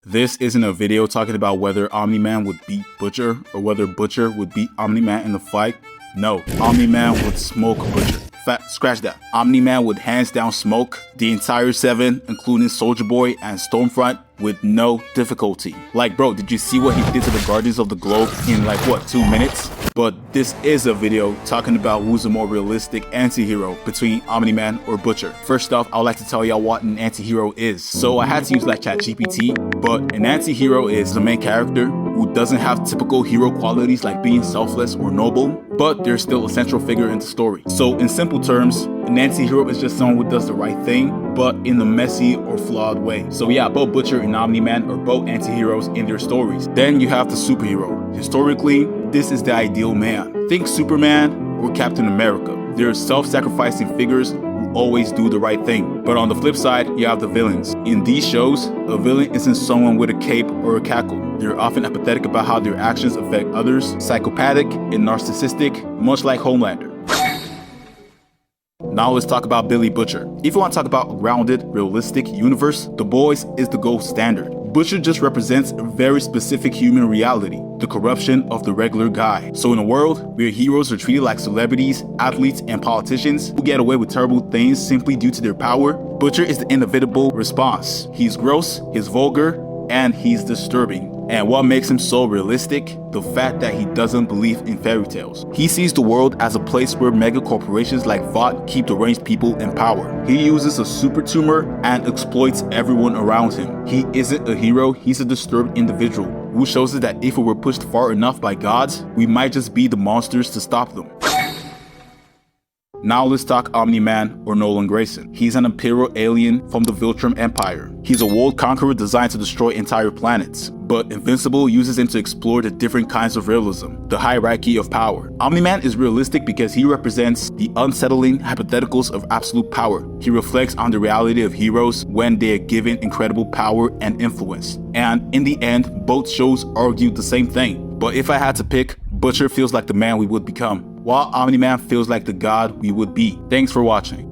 This isn't a video talking about whether Omni-Man would beat Butcher or whether Butcher would beat Omni-Man in the fight. No, Omni-Man would smoke Butcher. Scratch that. Omni-Man would hands down smoke the entire 7, including Soulja Boy and Stormfront, with no difficulty. Like, bro, did you see what he did to the Guardians of the Globe in like, what, 2 minutes? But this is a video talking about who's a more realistic anti-hero between Omni-Man or Butcher. First off, I would like to tell y'all what an anti-hero is. So I had to use like ChatGPT, but an anti-hero is the main character who doesn't have typical hero qualities like being selfless or noble, but they're still a central figure in the story. So in simple terms, an anti-hero is just someone who does the right thing, but in a messy or flawed way. So yeah, both Butcher and Omni-Man are both anti-heroes in their stories. Then you have the superhero. Historically, this is the ideal man. Think Superman or Captain America. They're self-sacrificing figures who always do the right thing. But on the flip side, you have the villains. In these shows, a villain isn't someone with a cape or a cackle. They're often apathetic about how their actions affect others, psychopathic and narcissistic, much like Homelander. Now let's talk about Billy Butcher. If you want to talk about a grounded, realistic universe, The Boys is the gold standard. Butcher just represents a very specific human reality, the corruption of the regular guy. So in a world where heroes are treated like celebrities, athletes, and politicians who get away with terrible things simply due to their power, Butcher is the inevitable response. He's gross, he's vulgar, and he's disturbing. And what makes him so realistic? The fact that he doesn't believe in fairy tales. He sees the world as a place where mega corporations like Vought keep deranged people in power. He uses a super tumor and exploits everyone around him. He isn't a hero, he's a disturbed individual who shows us that if we were pushed far enough by gods, we might just be the monsters to stop them. Now let's talk Omni-Man or Nolan Grayson. He's an imperial alien from the Viltrum Empire. He's a world conqueror designed to destroy entire planets, but Invincible uses him to explore the different kinds of realism, the hierarchy of power. Omni-Man is realistic because he represents the unsettling hypotheticals of absolute power. He reflects on the reality of heroes when they are given incredible power and influence. And in the end, both shows argue the same thing. But if I had to pick, Butcher feels like the man we would become, while Omni-Man feels like the god we would be. Thanks for watching.